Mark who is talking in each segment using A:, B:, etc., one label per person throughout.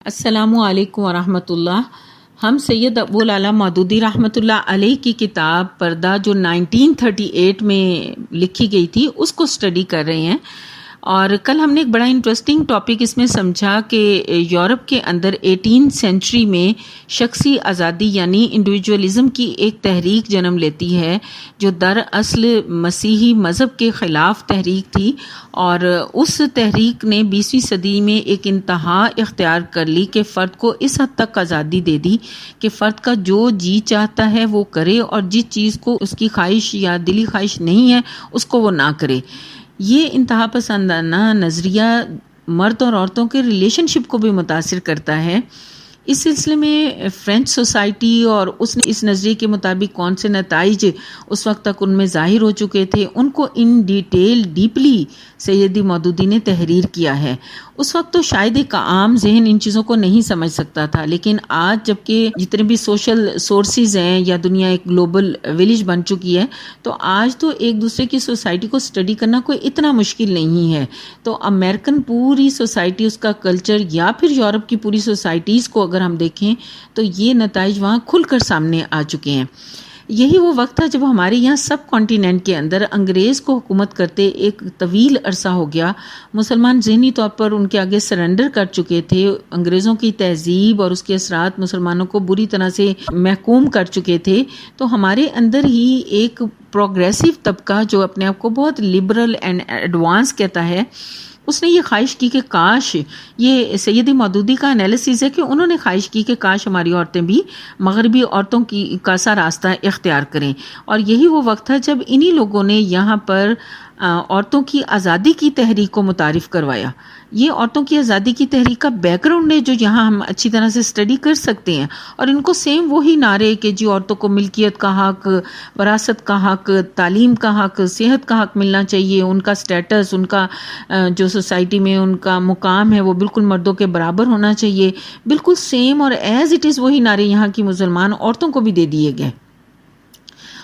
A: السلام علیکم ورحمۃ اللہ۔ ہم سید ابوالعلا مودودی رحمۃ اللہ علیہ کی کتاب پردہ جو 1938 میں لکھی گئی تھی اس کو اسٹڈی کر رہے ہیں، اور کل ہم نے ایک بڑا انٹرسٹنگ ٹاپک اس میں سمجھا کہ یورپ کے اندر 18 سینچری میں شخصی آزادی یعنی انڈیویجولزم کی ایک تحریک جنم لیتی ہے جو دراصل مسیحی مذہب کے خلاف تحریک تھی، اور اس تحریک نے 20ویں صدی میں ایک انتہا اختیار کر لی کہ فرد کو اس حد تک آزادی دے دی کہ فرد کا جو جی چاہتا ہے وہ کرے، اور جس چیز کو اس کی خواہش یا دلی خواہش نہیں ہے اس کو وہ نہ کرے۔ یہ انتہا پسندانہ نظریہ مرد اور عورتوں کے ریلیشن شپ کو بھی متاثر کرتا ہے۔ اس سلسلے میں فرینچ سوسائٹی اور اس نظریے کے مطابق کون سے نتائج اس وقت تک ان میں ظاہر ہو چکے تھے، ان کو ان ڈیٹیل ڈیپلی سیدی مودودی نے تحریر کیا ہے۔ اس وقت تو شاید ایک عام ذہن ان چیزوں کو نہیں سمجھ سکتا تھا، لیکن آج جب کہ جتنے بھی سوشل سورسز ہیں یا دنیا ایک گلوبل ولیج بن چکی ہے، تو آج تو ایک دوسرے کی سوسائٹی کو اسٹڈی کرنا کوئی اتنا مشکل نہیں ہے۔ تو امریکن پوری سوسائٹی، اس کا کلچر، یا پھر یورپ کی پوری سوسائٹیز کو اگر ہم دیکھیں تو یہ نتائج وہاں کھل کر سامنے آ چکے ہیں۔ یہی وہ وقت تھا جب ہمارے یہاں سب کانٹیننٹ کے اندر انگریز کو حکومت کرتے ایک طویل عرصہ ہو گیا، مسلمان ذہنی طور پر ان کے آگے سرنڈر کر چکے تھے، انگریزوں کی تہذیب اور اس کے اثرات مسلمانوں کو بری طرح سے محکوم کر چکے تھے۔ تو ہمارے اندر ہی ایک پروگریسو طبقہ جو اپنے آپ کو بہت لبرل اینڈ ایڈوانس کہتا ہے، اس نے یہ خواہش کی کہ کاش، یہ سیدی مودودی کا انالیسز ہے کہ انہوں نے خواہش کی کہ کاش ہماری عورتیں بھی مغربی عورتوں کا سا راستہ اختیار کریں۔ اور یہی وہ وقت تھا جب انہی لوگوں نے یہاں پر عورتوں کی آزادی کی تحریک کو متعارف کروایا۔ یہ عورتوں کی آزادی کی تحریک کا بیک گراؤنڈ ہے جو یہاں ہم اچھی طرح سے اسٹڈی کر سکتے ہیں، اور ان کو سیم وہی نعرے کہ جی عورتوں کو ملکیت کا حق، وراثت کا حق، تعلیم کا حق، صحت کا حق ملنا چاہیے، ان کا سٹیٹس، ان کا جو سوسائٹی میں ان کا مقام ہے وہ بالکل مردوں کے برابر ہونا چاہیے، بالکل سیم اور ایز اٹ از وہی نعرے یہاں کی مسلمان عورتوں کو بھی دے دیے گئے۔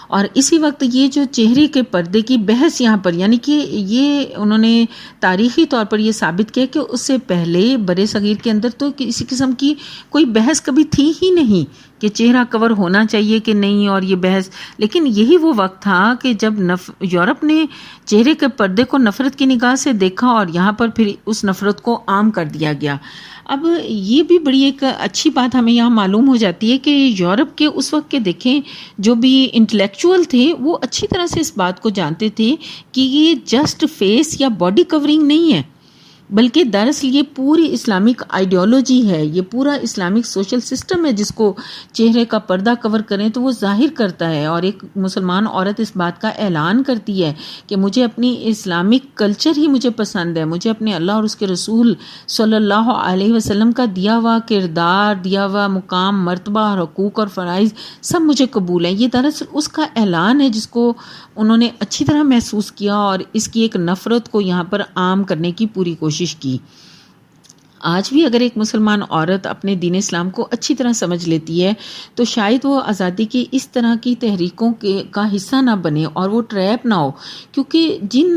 A: اور اسی وقت یہ جو چہرے کے پردے کی بحث یہاں پر، یعنی کہ یہ انہوں نے تاریخی طور پر یہ ثابت کیا کہ اس سے پہلے برِ صغیر کے اندر تو کسی قسم کی کوئی بحث کبھی تھی ہی نہیں کہ چہرہ کور ہونا چاہیے کہ نہیں، اور یہ بحث، لیکن یہی وہ وقت تھا کہ جب یورپ نے چہرے کے پردے کو نفرت کی نگاہ سے دیکھا، اور یہاں پر پھر اس نفرت کو عام کر دیا گیا۔ اب یہ بھی بڑی ایک اچھی بات ہمیں یہاں معلوم ہو جاتی ہے کہ یورپ کے اس وقت کے دیکھیں جو بھی انٹلیکچوئل تھے وہ اچھی طرح سے اس بات کو جانتے تھے کہ یہ جسٹ فیس یا باڈی کورنگ نہیں ہے، بلکہ دراصل یہ پوری اسلامک آئیڈیالوجی ہے، یہ پورا اسلامک سوشل سسٹم ہے جس کو چہرے کا پردہ کور کریں تو وہ ظاہر کرتا ہے۔ اور ایک مسلمان عورت اس بات کا اعلان کرتی ہے کہ مجھے اپنی اسلامک کلچر ہی مجھے پسند ہے، مجھے اپنے اللہ اور اس کے رسول صلی اللہ علیہ وسلم کا دیا ہوا کردار، دیا ہوا مقام، مرتبہ، حقوق اور فرائض سب مجھے قبول ہے۔ یہ دراصل اس کا اعلان ہے جس کو انہوں نے اچھی طرح محسوس کیا، اور اس کی ایک نفرت کو یہاں پر عام کرنے کی پوری کوشش کی۔ آج بھی اگر ایک مسلمان عورت اپنے دین اسلام کو اچھی طرح سمجھ لیتی ہے تو شاید وہ آزادی کی اس طرح کی تحریکوں کا حصہ نہ بنے اور وہ ٹریپ نہ ہو، کیونکہ جن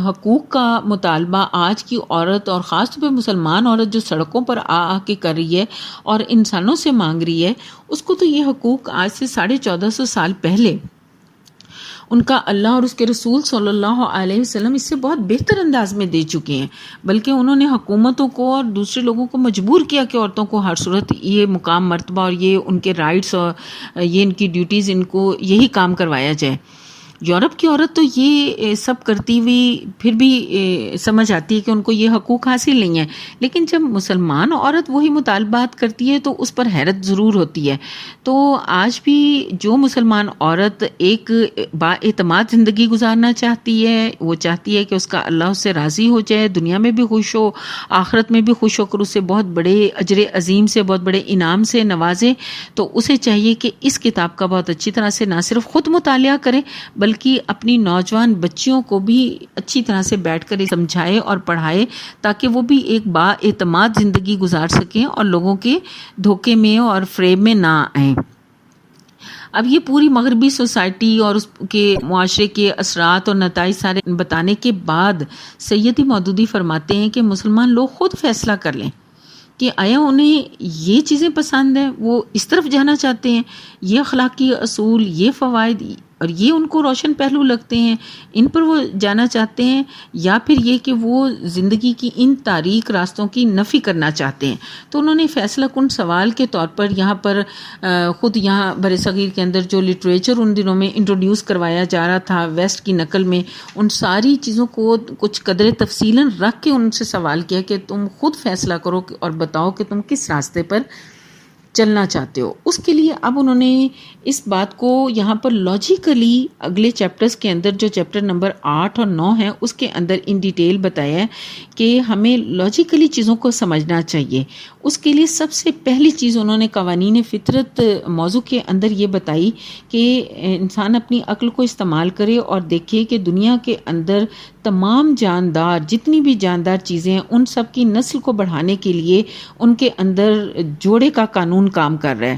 A: حقوق کا مطالبہ آج کی عورت اور خاص طور پہ مسلمان عورت جو سڑکوں پر آ کے کر رہی ہے اور انسانوں سے مانگ رہی ہے، اس کو تو یہ حقوق آج سے 1450 سال پہلے ان کا اللہ اور اس کے رسول صلی اللہ علیہ وسلم اس سے بہت بہتر انداز میں دے چکے ہیں، بلکہ انہوں نے حکومتوں کو اور دوسرے لوگوں کو مجبور کیا کہ عورتوں کو ہر صورت یہ مقام، مرتبہ اور یہ ان کے رائٹس اور یہ ان کی ڈیوٹیز، ان کو یہی کام کروایا جائے۔ یورپ کی عورت تو یہ سب کرتی ہوئی پھر بھی سمجھ آتی ہے کہ ان کو یہ حقوق حاصل نہیں ہیں، لیکن جب مسلمان عورت وہی مطالبات کرتی ہے تو اس پر حیرت ضرور ہوتی ہے۔ تو آج بھی جو مسلمان عورت ایک با اعتماد زندگی گزارنا چاہتی ہے، وہ چاہتی ہے کہ اس کا اللہ اس سے راضی ہو جائے، دنیا میں بھی خوش ہو، آخرت میں بھی خوش ہو کر اسے بہت بڑے اجر عظیم سے، بہت بڑے انعام سے نوازے، تو اسے چاہیے کہ اس کتاب کا بہت اچھی طرح سے نہ صرف خود مطالعہ کرے بلکہ اپنی نوجوان بچیوں کو بھی اچھی طرح سے بیٹھ کر سمجھائے اور پڑھائے، تاکہ وہ بھی ایک با اعتماد زندگی گزار سکیں اور لوگوں کے دھوکے میں اور فریب میں نہ آئیں۔ اب یہ پوری مغربی سوسائٹی اور اس کے معاشرے کے اثرات اور نتائج سارے بتانے کے بعد سیدی مودودی فرماتے ہیں کہ مسلمان لوگ خود فیصلہ کر لیں کہ آیا انہیں یہ چیزیں پسند ہیں، وہ اس طرف جانا چاہتے ہیں، یہ اخلاقی اصول، یہ فوائد اور یہ ان کو روشن پہلو لگتے ہیں، ان پر وہ جانا چاہتے ہیں، یا پھر یہ کہ وہ زندگی کی ان تاریک راستوں کی نفی کرنا چاہتے ہیں. تو انہوں نے فیصلہ کن سوال کے طور پر یہاں پر خود یہاں برصغیر کے اندر جو لٹریچر ان دنوں میں انٹروڈیوس کروایا جا رہا تھا ویسٹ کی نقل میں، ان ساری چیزوں کو کچھ قدر تفصیلاً رکھ کے ان سے سوال کیا کہ تم خود فیصلہ کرو اور بتاؤ کہ تم کس راستے پر چلنا چاہتے ہو. اس کے لیے اب انہوں نے اس بات کو یہاں پر لاجیکلی اگلے چیپٹرز کے اندر جو چیپٹر نمبر 8 اور 9 ہے اس کے اندر ان ڈیٹیل بتایا ہے کہ ہمیں لاجیکلی چیزوں کو سمجھنا چاہیے. اس کے لیے سب سے پہلی چیز انہوں نے قوانین فطرت موضوع کے اندر یہ بتائی کہ انسان اپنی عقل کو استعمال کرے اور دیکھے کہ دنیا کے اندر تمام جاندار، جتنی بھی جاندار چیزیں ہیں، ان سب کی نسل کو بڑھانے کے لیے ان کے اندر جوڑے کا قانون کام کر رہا ہے.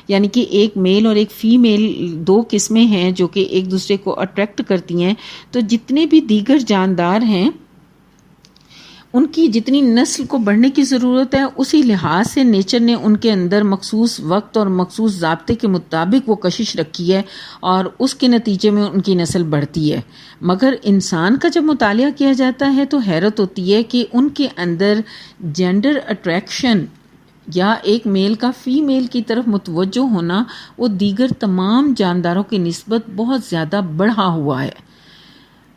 A: یعنی کہ ایک میل اور ایک فیمیل دو قسمیں ہیں جو کہ ایک دوسرے کو اٹریکٹ کرتی ہیں. تو جتنے بھی دیگر جاندار ہیں ان کی جتنی نسل کو بڑھنے کی ضرورت ہے، اسی لحاظ سے نیچر نے ان کے اندر مخصوص وقت اور مخصوص ضابطے کے مطابق وہ کشش رکھی ہے اور اس کے نتیجے میں ان کی نسل بڑھتی ہے. مگر انسان کا جب مطالعہ کیا جاتا ہے تو حیرت ہوتی ہے کہ ان کے اندر جینڈر اٹریکشن یا ایک میل کا فیمیل کی طرف متوجہ ہونا وہ دیگر تمام جانداروں کی نسبت بہت زیادہ بڑھا ہوا ہے.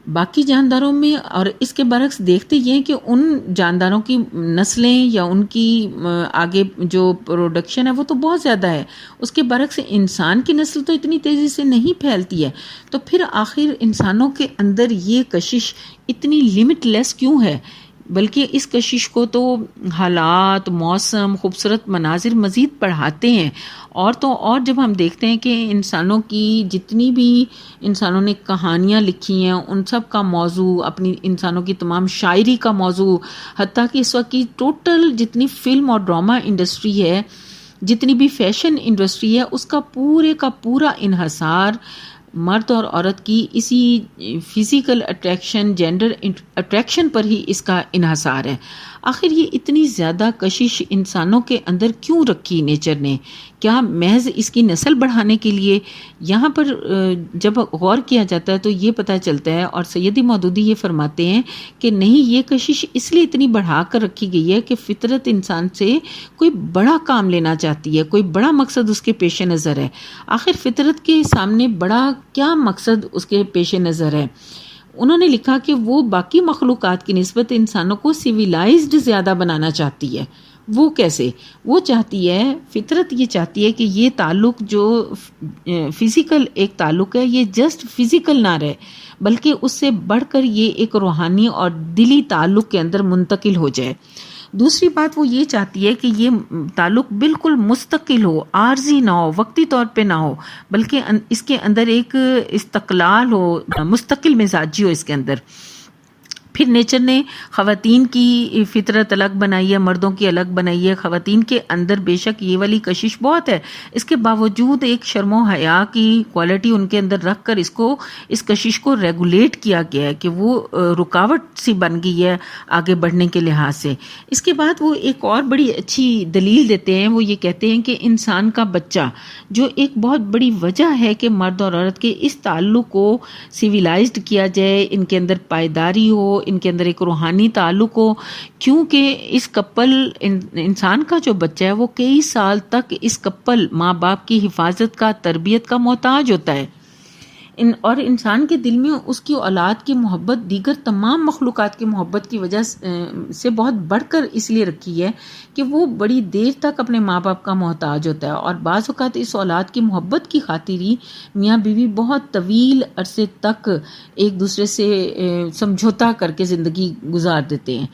A: باقی جانداروں میں اور اس کے برعکس دیکھتے یہ ہیں کہ ان جانداروں کی نسلیں یا ان کی آگے جو پروڈکشن ہے وہ تو بہت زیادہ ہے. اس کے برعکس انسان کی نسل تو اتنی تیزی سے نہیں پھیلتی ہے. تو پھر آخر انسانوں کے اندر یہ کشش اتنی لمٹ لیس کیوں ہے؟ بلکہ اس کشش کو تو حالات، موسم، خوبصورت مناظر مزید بڑھاتے ہیں. اور تو اور جب ہم دیکھتے ہیں کہ انسانوں کی جتنی بھی انسانوں نے کہانیاں لکھی ہیں ان سب کا موضوع، اپنی انسانوں کی تمام شاعری کا موضوع، حتیٰ کہ اس وقت کی ٹوٹل جتنی فلم اور ڈرامہ انڈسٹری ہے، جتنی بھی فیشن انڈسٹری ہے، اس کا پورے کا پورا انحصار مرد اور عورت کی اسی فزیکل اٹریکشن، جینڈر اٹریکشن پر ہی اس کا انحصار ہے. آخر یہ اتنی زیادہ کشش انسانوں کے اندر کیوں رکھی نیچر نے؟ کیا محض اس کی نسل بڑھانے کے لیے؟ یہاں پر جب غور کیا جاتا ہے تو یہ پتہ چلتا ہے، اور سیدی مودودی یہ فرماتے ہیں کہ نہیں، یہ کشش اس لیے اتنی بڑھا کر رکھی گئی ہے کہ فطرت انسان سے کوئی بڑا کام لینا چاہتی ہے، کوئی بڑا مقصد اس کے پیش نظر ہے. آخر فطرت کے سامنے بڑا کیا مقصد اس کے پیش نظر ہے؟ انہوں نے لکھا کہ وہ باقی مخلوقات کی نسبت انسانوں کو سیویلائزڈ زیادہ بنانا چاہتی ہے. وہ کیسے؟ وہ چاہتی ہے، فطرت یہ چاہتی ہے کہ یہ تعلق جو فزیکل ایک تعلق ہے یہ جسٹ فزیکل نہ رہے، بلکہ اس سے بڑھ کر یہ ایک روحانی اور دلی تعلق کے اندر منتقل ہو جائے. دوسری بات وہ یہ چاہتی ہے کہ یہ تعلق بالکل مستقل ہو، عارضی نہ ہو، وقتی طور پہ نہ ہو، بلکہ اس کے اندر ایک استقلال ہو، مستقل مزاجی ہو اس کے اندر. پھر نیچر نے خواتین کی فطرت الگ بنائی ہے، مردوں کی الگ بنائی ہے. خواتین کے اندر بے شک یہ والی کشش بہت ہے، اس کے باوجود ایک شرم و حیا کی کوالٹی ان کے اندر رکھ کر اس کشش کو ریگولیٹ کیا گیا ہے کہ وہ رکاوٹ سی بن گئی ہے آگے بڑھنے کے لحاظ سے. اس کے بعد وہ ایک اور بڑی اچھی دلیل دیتے ہیں. وہ یہ کہتے ہیں کہ انسان کا بچہ جو ایک بہت بڑی وجہ ہے کہ مرد اور عورت کے اس تعلق کو سیویلائزڈ کیا جائے، ان کے اندر پائیداری ہو، ان کے اندر ایک روحانی تعلق ہو، کیونکہ اس کپل انسان کا جو بچہ ہے وہ کئی سال تک اس کپل ماں باپ کی حفاظت کا، تربیت کا محتاج ہوتا ہے. اور انسان کے دل میں اس کی اولاد کی محبت دیگر تمام مخلوقات کی محبت کی وجہ سے بہت بڑھ کر اس لیے رکھی ہے کہ وہ بڑی دیر تک اپنے ماں باپ کا محتاج ہوتا ہے. اور بعض اوقات اس اولاد کی محبت کی خاطر ہی میاں بیوی بہت طویل عرصے تک ایک دوسرے سے سمجھوتا کر کے زندگی گزار دیتے ہیں.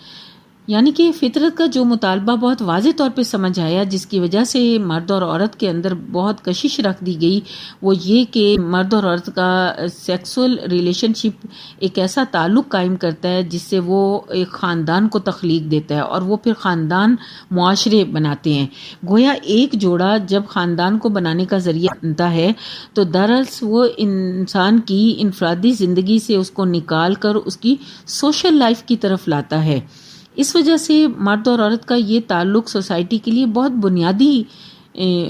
A: یعنی کہ فطرت کا جو مطالبہ بہت واضح طور پہ سمجھ آیا، جس کی وجہ سے مرد اور عورت کے اندر بہت کشش رکھ دی گئی، وہ یہ کہ مرد اور عورت کا سیکسول ریلیشن شپ ایک ایسا تعلق قائم کرتا ہے جس سے وہ ایک خاندان کو تخلیق دیتا ہے، اور وہ پھر خاندان معاشرے بناتے ہیں. گویا ایک جوڑا جب خاندان کو بنانے کا ذریعہ بنتا ہے تو دراصل وہ انسان کی انفرادی زندگی سے اس کو نکال کر اس کی سوشل لائف کی طرف لاتا ہے. اس وجہ سے مرد اور عورت کا یہ تعلق سوسائٹی کے لیے بہت بنیادی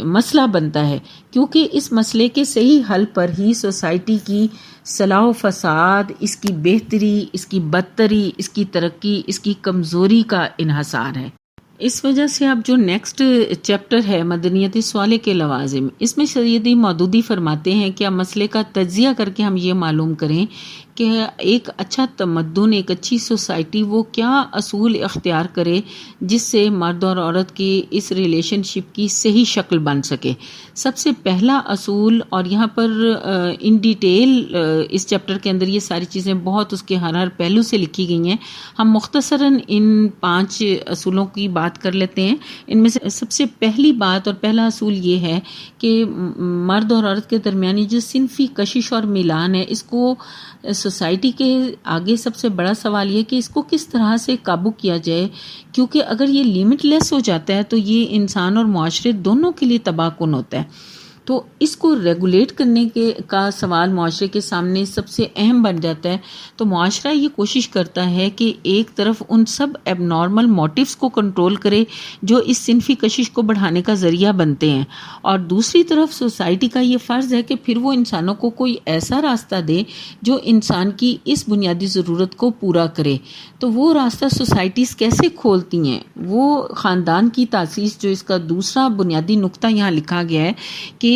A: مسئلہ بنتا ہے، کیونکہ اس مسئلے کے صحیح حل پر ہی سوسائٹی کی صلاح و فساد، اس کی بہتری، اس کی بدتری، اس کی ترقی، اس کی کمزوری کا انحصار ہے۔ اس وجہ سے اب جو نیکسٹ چیپٹر ہے مدنیت صالح کے لوازم، اس میں سیدی مودودی فرماتے ہیں کہ اب مسئلے کا تجزیہ کر کے ہم یہ معلوم کریں کہ ایک اچھا تمدن، ایک اچھی سوسائٹی وہ کیا اصول اختیار کرے جس سے مرد اور عورت کی اس ریلیشن شپ کی صحیح شکل بن سکے۔ سب سے پہلا اصول، اور یہاں پر ان ڈیٹیل اس چیپٹر کے اندر یہ ساری چیزیں بہت اس کے ہر پہلو سے لکھی گئی ہیں، ہم مختصراً ان 5 اصولوں کی بات کر لیتے ہیں۔ ان میں سے سب سے پہلی بات اور پہلا اصول یہ ہے کہ مرد اور عورت کے درمیانی جو صنفی کشش اور میلان ہے، اس کو سوسائٹی کے آگے سب سے بڑا سوال یہ کہ اس کو کس طرح سے قابو کیا جائے، کیونکہ اگر یہ لیمٹ لیس ہو جاتا ہے تو یہ انسان اور معاشرے دونوں کے لیے تباہ کن ہوتا ہے۔ تو اس کو ریگولیٹ کرنے کا سوال معاشرے کے سامنے سب سے اہم بن جاتا ہے۔ تو معاشرہ یہ کوشش کرتا ہے کہ ایک طرف ان سب ایب نارمل موٹیوز کو کنٹرول کرے جو اس صنفی کشش کو بڑھانے کا ذریعہ بنتے ہیں، اور دوسری طرف سوسائٹی کا یہ فرض ہے کہ پھر وہ انسانوں کو کوئی ایسا راستہ دے جو انسان کی اس بنیادی ضرورت کو پورا کرے۔ تو وہ راستہ سوسائٹیز کیسے کھولتی ہیں؟ وہ خاندان کی تاسیس، جو اس کا دوسرا بنیادی نقطہ یہاں لکھا گیا ہے کہ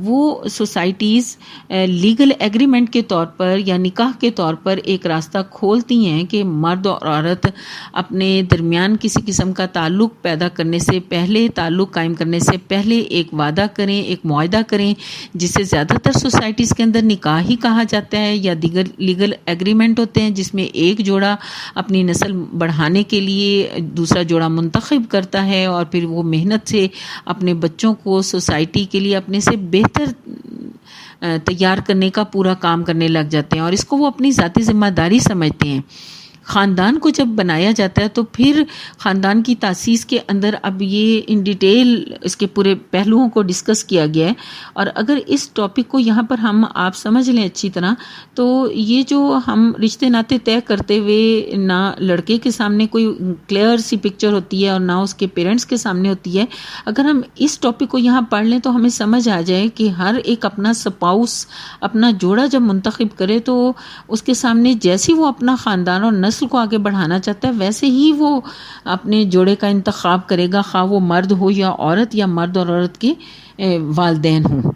A: وہ سوسائٹیز لیگل ایگریمنٹ کے طور پر یا نکاح کے طور پر ایک راستہ کھولتی ہیں کہ مرد اور عورت اپنے درمیان کسی قسم کا تعلق پیدا کرنے سے پہلے، تعلق قائم کرنے سے پہلے ایک وعدہ کریں، ایک معاہدہ کریں، جسے زیادہ تر سوسائٹیز کے اندر نکاح ہی کہا جاتا ہے، یا دیگر لیگل ایگریمنٹ ہوتے ہیں جس میں ایک جوڑا اپنی نسل بڑھانے کے لیے دوسرا جوڑا منتخب کرتا ہے، اور پھر وہ محنت سے اپنے بچوں کو سوسائٹی کے لیے اپنے سے بہتر تیار کرنے کا پورا کام کرنے لگ جاتے ہیں، اور اس کو وہ اپنی ذاتی ذمہ داری سمجھتے ہیں۔ خاندان کو جب بنایا جاتا ہے تو پھر خاندان کی تاسیس کے اندر اب یہ ان ڈیٹیل اس کے پورے پہلوؤں کو ڈسکس کیا گیا ہے، اور اگر اس ٹاپک کو یہاں پر آپ سمجھ لیں اچھی طرح، تو یہ جو ہم رشتے ناطے طے کرتے ہوئے نہ لڑکے کے سامنے کوئی کلیئر سی پکچر ہوتی ہے اور نہ اس کے پیرنٹس کے سامنے ہوتی ہے، اگر ہم اس ٹاپک کو یہاں پڑھ لیں تو ہمیں سمجھ آ جائے کہ ہر ایک اپنا سپاؤس، اپنا جوڑا جب منتخب کرے تو اس کے سامنے جیسی وہ اپنا خاندان اور نسل کو آگے بڑھانا چاہتا ہے ویسے ہی وہ اپنے جوڑے کا انتخاب کرے گا، خواہ وہ مرد ہو یا عورت، یا مرد اور عورت کے والدین ہوں۔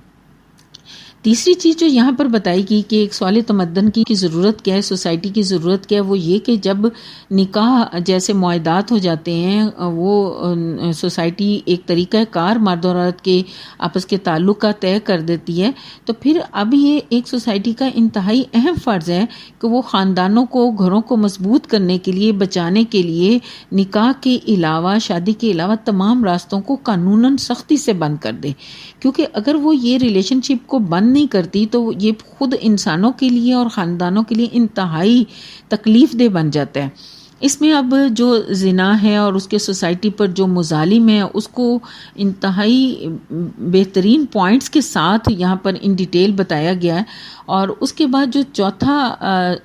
A: تیسری چیز جو یہاں پر بتائی گئی کہ ایک صالح تمدن کی ضرورت کیا ہے، سوسائٹی کی ضرورت کیا ہے، وہ یہ کہ جب نکاح جیسے معاہدات ہو جاتے ہیں، وہ سوسائٹی ایک طریقہ کار مرد اور عورت کے آپس کے تعلق کا طے کر دیتی ہے، تو پھر اب یہ ایک سوسائٹی کا انتہائی اہم فرض ہے کہ وہ خاندانوں کو، گھروں کو مضبوط کرنے کے لیے، بچانے کے لیے نکاح کے علاوہ، شادی کے علاوہ تمام راستوں کو قانوناً سختی سے بند کر دے، کیونکہ اگر وہ یہ ریلیشن شپ کو بند نہیں کرتی تو یہ خود انسانوں کے لیے اور خاندانوں کے لیے انتہائی تکلیف دہ بن جاتا ہے۔ اس میں اب جو زنا ہے اور اس کے سوسائٹی پر جو مظالم ہے اس کو انتہائی بہترین پوائنٹس کے ساتھ یہاں پر ان ڈیٹیل بتایا گیا ہے، اور اس کے بعد جو چوتھا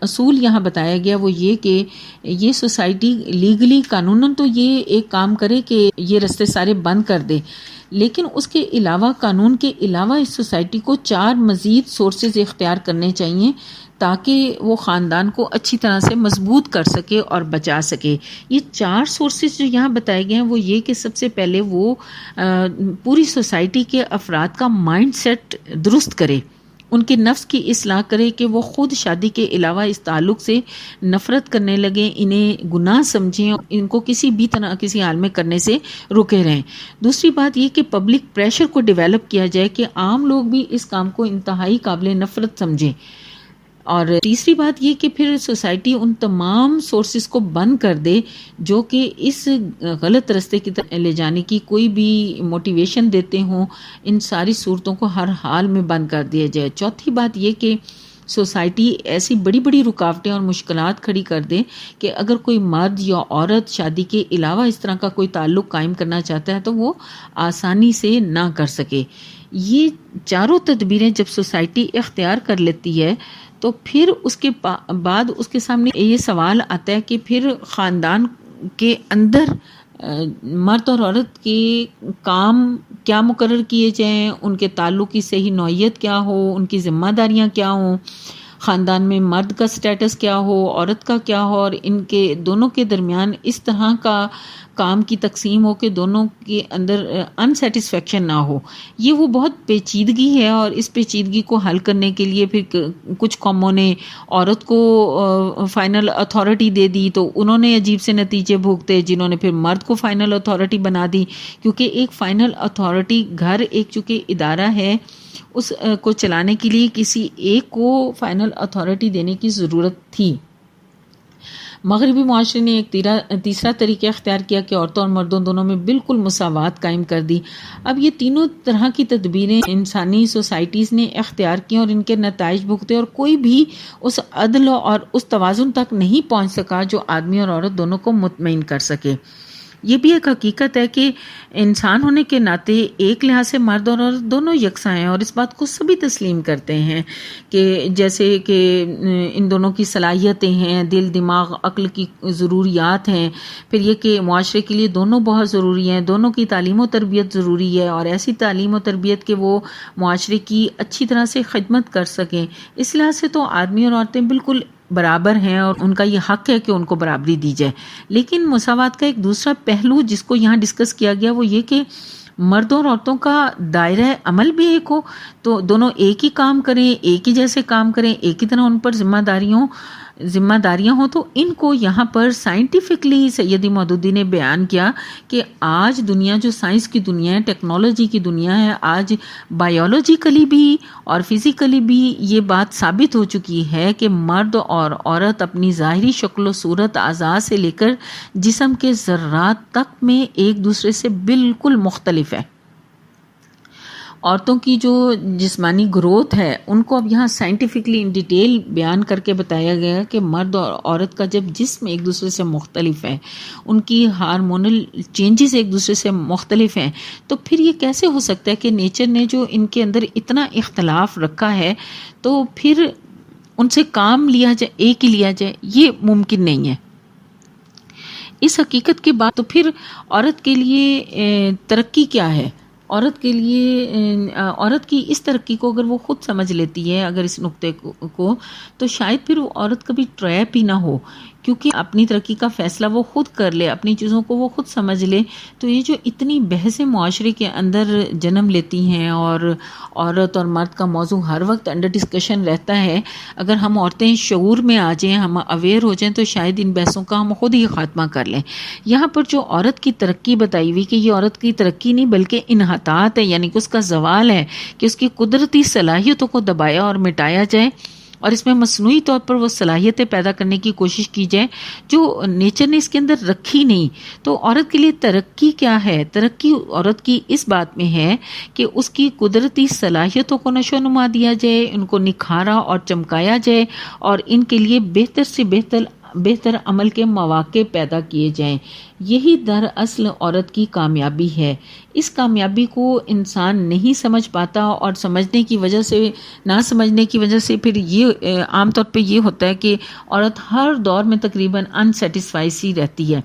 A: اصول یہاں بتایا گیا وہ یہ کہ یہ سوسائٹی لیگلی قانوناً تو یہ ایک کام کرے کہ یہ رستے سارے بند کر دے، لیکن اس کے علاوہ، قانون کے علاوہ اس سوسائٹی کو 4 مزید سورسز اختیار کرنے چاہیے تاکہ وہ خاندان کو اچھی طرح سے مضبوط کر سکے اور بچا سکے۔ یہ 4 سورسز جو یہاں بتائے گئے ہیں وہ یہ کہ سب سے پہلے وہ پوری سوسائٹی کے افراد کا مائنڈ سیٹ درست کرے، ان کے نفس کی اصلاح کرے کہ وہ خود شادی کے علاوہ اس تعلق سے نفرت کرنے لگیں، انہیں گناہ سمجھیں، ان کو کسی بھی طرح کسی حال میں کرنے سے رکے رہیں۔ دوسری بات یہ کہ پبلک پریشر کو ڈیولپ کیا جائے کہ عام لوگ بھی اس کام کو انتہائی قابل نفرت سمجھیں، اور تیسری بات یہ کہ پھر سوسائٹی ان تمام سورسز کو بند کر دے جو کہ اس غلط راستے کی طرف لے جانے کی کوئی بھی موٹیویشن دیتے ہوں، ان ساری صورتوں کو ہر حال میں بند کر دیا جائے۔ چوتھی بات یہ کہ سوسائٹی ایسی بڑی بڑی رکاوٹیں اور مشکلات کھڑی کر دے کہ اگر کوئی مرد یا عورت شادی کے علاوہ اس طرح کا کوئی تعلق قائم کرنا چاہتا ہے تو وہ آسانی سے نہ کر سکے۔ یہ چاروں تدبیریں جب سوسائٹی اختیار کر لیتی ہے تو پھر اس کے بعد اس کے سامنے یہ سوال آتا ہے کہ پھر خاندان کے اندر مرد اور عورت کے کام کیا مقرر کیے جائیں، ان کے تعلق کی صحیح نوعیت کیا ہو، ان کی ذمہ داریاں کیا ہوں، خاندان میں مرد کا سٹیٹس کیا ہو، عورت کا کیا ہو، اور ان کے دونوں کے درمیان اس طرح کا کام کی تقسیم ہو کہ دونوں کے اندر انسیٹسفیکشن نہ ہو. یہ وہ بہت پیچیدگی ہے، اور اس پیچیدگی کو حل کرنے کے لیے پھر کچھ قوموں نے عورت کو فائنل اتھارٹی دے دی، تو انہوں نے عجیب سے نتیجے بھوگتے، جنہوں نے پھر مرد کو فائنل اتھارٹی بنا دی، کیونکہ ایک فائنل اتھارٹی گھر ایک چونکہ ادارہ ہے، اس کو چلانے کے لیے کسی ایک کو فائنل اتھارٹی دینے کی ضرورت تھی. مغربی معاشرے نے ایک تیسرا طریقہ اختیار کیا کہ عورتوں اور مردوں دونوں میں بالکل مساوات قائم کر دی. اب یہ تینوں طرح کی تدبیریں انسانی سوسائٹیز نے اختیار کی اور ان کے نتائج بھگتے، اور کوئی بھی اس عدل اور اس توازن تک نہیں پہنچ سکا جو آدمی اور عورت دونوں کو مطمئن کر سکے. یہ بھی ایک حقیقت ہے کہ انسان ہونے کے ناطے ایک لحاظ سے مرد اور عورت دونوں یکساں ہیں، اور اس بات کو سبھی تسلیم کرتے ہیں کہ جیسے کہ ان دونوں کی صلاحیتیں ہیں، دل، دماغ، عقل کی ضروریات ہیں، پھر یہ کہ معاشرے کے لیے دونوں بہت ضروری ہیں، دونوں کی تعلیم و تربیت ضروری ہے، اور ایسی تعلیم و تربیت کہ وہ معاشرے کی اچھی طرح سے خدمت کر سکیں. اس لحاظ سے تو آدمی اور عورتیں بالکل برابر ہیں، اور ان کا یہ حق ہے کہ ان کو برابری دی جائے. لیکن مساوات کا ایک دوسرا پہلو جس کو یہاں ڈسکس کیا گیا وہ یہ کہ مردوں اور عورتوں کا دائرہ عمل بھی ایک ہو، تو دونوں ایک ہی کام کریں، ایک ہی جیسے کام کریں، ایک ہی طرح ان پر ذمہ داریاں ہوں. تو ان کو یہاں پر سائنٹیفکلی سیدی مودودی نے بیان کیا کہ آج دنیا جو سائنس کی دنیا ہے، ٹیکنالوجی کی دنیا ہے، آج بایولوجیکلی بھی اور فزیکلی بھی یہ بات ثابت ہو چکی ہے کہ مرد اور عورت اپنی ظاہری شکل و صورت، اعضاء سے لے کر جسم کے ذرات تک میں ایک دوسرے سے بالکل مختلف ہے. عورتوں کی جو جسمانی گروتھ ہے ان کو اب یہاں سائنٹیفکلی ان ڈیٹیل بیان کر کے بتایا گیا کہ مرد اور عورت کا جب جسم ایک دوسرے سے مختلف ہے، ان کی ہارمونل چینجز ایک دوسرے سے مختلف ہیں، تو پھر یہ کیسے ہو سکتا ہے کہ نیچر نے جو ان کے اندر اتنا اختلاف رکھا ہے تو پھر ان سے کام لیا جائے، ایک ہی لیا جائے، یہ ممکن نہیں ہے. اس حقیقت کے بعد تو پھر عورت کے لیے ترقی کیا ہے؟ عورت کے لیے عورت کی اس ترقی کو اگر وہ خود سمجھ لیتی ہے، اگر اس نقطے کو، تو شاید پھر وہ عورت کبھی ٹریپ ہی نہ ہو، کیونکہ اپنی ترقی کا فیصلہ وہ خود کر لے، اپنی چیزوں کو وہ خود سمجھ لے. تو یہ جو اتنی بحثیں معاشرے کے اندر جنم لیتی ہیں اور عورت اور مرد کا موضوع ہر وقت انڈر ڈسکشن رہتا ہے، اگر ہم عورتیں شعور میں آ جائیں، ہم اویئر ہو جائیں، تو شاید ان بحثوں کا ہم خود ہی خاتمہ کر لیں. یہاں پر جو عورت کی ترقی بتائی ہوئی کہ یہ عورت کی ترقی نہیں بلکہ انحطاط ہے، یعنی کہ اس کا زوال ہے، کہ اس کی قدرتی صلاحیتوں کو دبایا اور مٹایا جائے، اور اس میں مصنوعی طور پر وہ صلاحیتیں پیدا کرنے کی کوشش کی جائے جو نیچر نے اس کے اندر رکھی نہیں. تو عورت کے لیے ترقی کیا ہے؟ ترقی عورت کی اس بات میں ہے کہ اس کی قدرتی صلاحیتوں کو نشو و نما دیا جائے، ان کو نکھارا اور چمکایا جائے، اور ان کے لیے بہتر سے بہتر عمل کے مواقع پیدا کیے جائیں. یہی دراصل عورت کی کامیابی ہے. اس کامیابی کو انسان نہیں سمجھ پاتا، اور سمجھنے کی وجہ سے، نہ سمجھنے کی وجہ سے پھر یہ عام طور پہ یہ ہوتا ہے کہ عورت ہر دور میں تقریباً انسیٹسفائی سی رہتی ہے.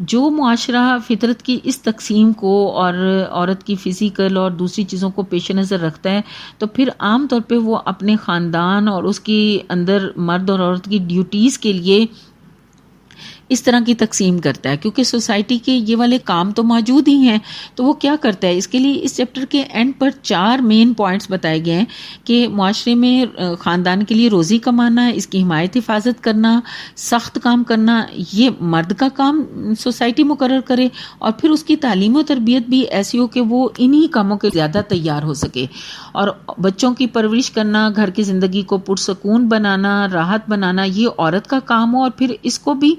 A: جو معاشرہ فطرت کی اس تقسیم کو اور عورت کی فزیکل اور دوسری چیزوں کو پیش نظر رکھتا ہے، تو پھر عام طور پہ وہ اپنے خاندان اور اس کے اندر مرد اور عورت کی ڈیوٹیز کے لیے اس طرح کی تقسیم کرتا ہے، کیونکہ سوسائٹی کے یہ والے کام تو موجود ہی ہیں. تو وہ کیا کرتا ہے؟ اس کے لیے اس چیپٹر کے اینڈ پر 4 مین پوائنٹس بتائے گئے ہیں کہ معاشرے میں خاندان کے لیے روزی کمانا، اس کی حمایت حفاظت کرنا، سخت کام کرنا، یہ مرد کا کام سوسائٹی مقرر کرے، اور پھر اس کی تعلیم و تربیت بھی ایسی ہو کہ وہ انہی کاموں کے زیادہ تیار ہو سکے. اور بچوں کی پرورش کرنا، گھر کی زندگی کو پرسکون بنانا، راحت بنانا، یہ عورت کا کام ہو، اور پھر اس کو بھی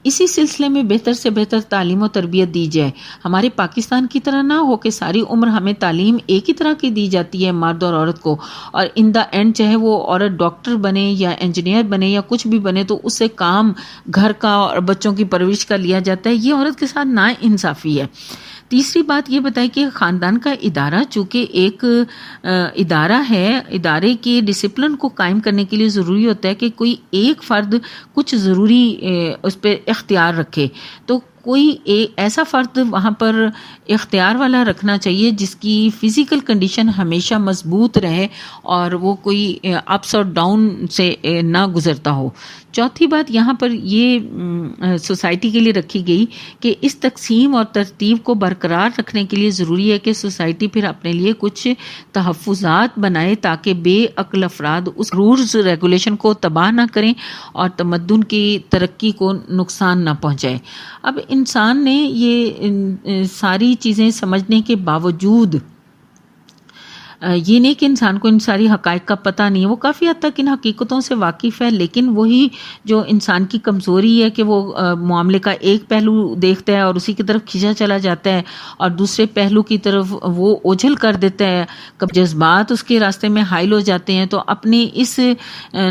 A: اسی سلسلے میں بہتر سے بہتر تعلیم و تربیت دی جائے. ہمارے پاکستان کی طرح نہ ہو کہ ساری عمر ہمیں تعلیم ایک ہی طرح کی دی جاتی ہے مرد اور عورت کو، اور ان دا اینڈ چاہے وہ عورت ڈاکٹر بنے یا انجینئر بنے یا کچھ بھی بنے تو اس سے کام گھر کا اور بچوں کی پرورش کا لیا جاتا ہے. یہ عورت کے ساتھ نا انصافی ہے. تیسری بات یہ بتائی کہ خاندان کا ادارہ چونکہ ایک ادارہ ہے، ادارے کے ڈسپلن کو قائم کرنے کے لیے ضروری ہوتا ہے کہ کوئی ایک فرد کچھ ضروری اس پہ اختیار رکھے. تو کوئی ایسا فرد وہاں پر اختیار والا رکھنا چاہیے جس کی فزیکل کنڈیشن ہمیشہ مضبوط رہے اور وہ کوئی اپس اور ڈاؤن سے نہ گزرتا ہو. چوتھی بات یہاں پر یہ سوسائٹی کے لیے رکھی گئی کہ اس تقسیم اور ترتیب کو برقرار رکھنے کے لیے ضروری ہے کہ سوسائٹی پھر اپنے لیے کچھ تحفظات بنائے تاکہ بے عقل افراد اس رولز ریگولیشن کو تباہ نہ کریں اور تمدن کی ترقی کو نقصان نہ پہنچائے. اب انسان نے یہ ساری چیزیں سمجھنے کے باوجود یہ نہیں کہ انسان کو ان ساری حقائق کا پتہ نہیں ہے، وہ کافی حد تک ان حقیقتوں سے واقف ہے، لیکن وہی جو انسان کی کمزوری ہے کہ وہ معاملے کا ایک پہلو دیکھتا ہے اور اسی کی طرف کھینچا چلا جاتا ہے اور دوسرے پہلو کی طرف وہ اوجھل کر دیتا ہے، کب جذبات اس کے راستے میں حائل ہو جاتے ہیں، تو اپنے اس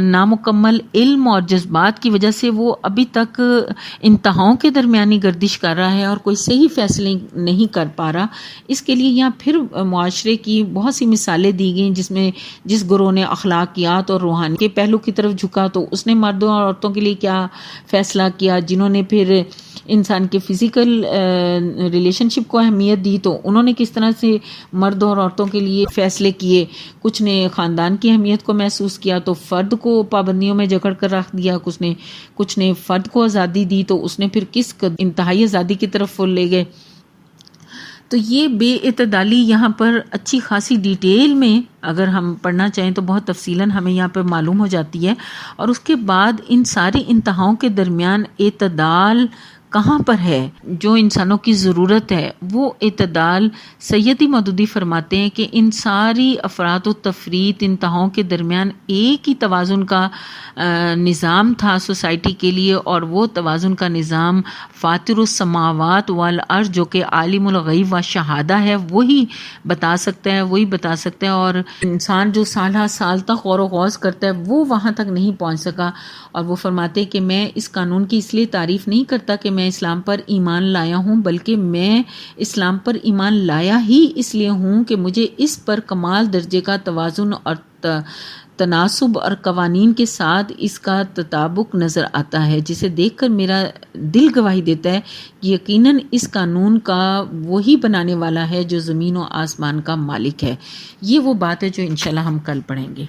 A: نامکمل علم اور جذبات کی وجہ سے وہ ابھی تک انتہاؤں کے درمیانی گردش کر رہا ہے اور کوئی صحیح فیصلے نہیں کر پا رہا. اس کے لیے یہاں پھر معاشرے کی بہت سی مثالیں دی گئیں جس گروہ نے اخلاقیات اور روحانی کے پہلو کی طرف جھکا تو اس نے مردوں اور عورتوں کے لیے کیا فیصلہ کیا، جنہوں نے پھر انسان کے فزیکل ریلیشن شپ کو اہمیت دی تو انہوں نے کس طرح سے مردوں اور عورتوں کے لیے فیصلے کیے. کچھ نے خاندان کی اہمیت کو محسوس کیا تو فرد کو پابندیوں میں جکڑ کر رکھ دیا، کچھ نے فرد کو آزادی دی تو اس نے پھر کس انتہائی آزادی کی طرف وہ لے گئے. تو یہ بے اعتدالی یہاں پر اچھی خاصی ڈیٹیل میں اگر ہم پڑھنا چاہیں تو بہت تفصیلاً ہمیں یہاں پہ معلوم ہو جاتی ہے. اور اس کے بعد ان سارے انتہاؤں کے درمیان اعتدال کہاں پر ہے جو انسانوں کی ضرورت ہے، وہ اعتدال سیدی مودودی فرماتے ہیں کہ ان ساری افراط و تفریط انتہاؤں کے درمیان ایک ہی توازن کا نظام تھا سوسائٹی کے لیے، اور وہ توازن کا نظام فاطر السماوات والارض جو کہ عالم الغیب و شہادہ ہے وہی بتا سکتا ہے. اور انسان جو سالہ سال تک غور و خوض کرتا ہے وہ وہاں تک نہیں پہنچ سکا. اور وہ فرماتے کہ میں اس قانون کی اس لیے تعریف نہیں کرتا کہ میں اسلام پر ایمان لایا ہوں، بلکہ میں اسلام پر ایمان لایا ہی اس لیے ہوں کہ مجھے اس پر کمال درجے کا توازن اور تناسب اور قوانین کے ساتھ اس کا تطابق نظر آتا ہے، جسے دیکھ کر میرا دل گواہی دیتا ہے کہ یقیناً اس قانون کا وہی بنانے والا ہے جو زمین و آسمان کا مالک ہے. یہ وہ بات ہے جو انشاءاللہ ہم کل پڑھیں گے.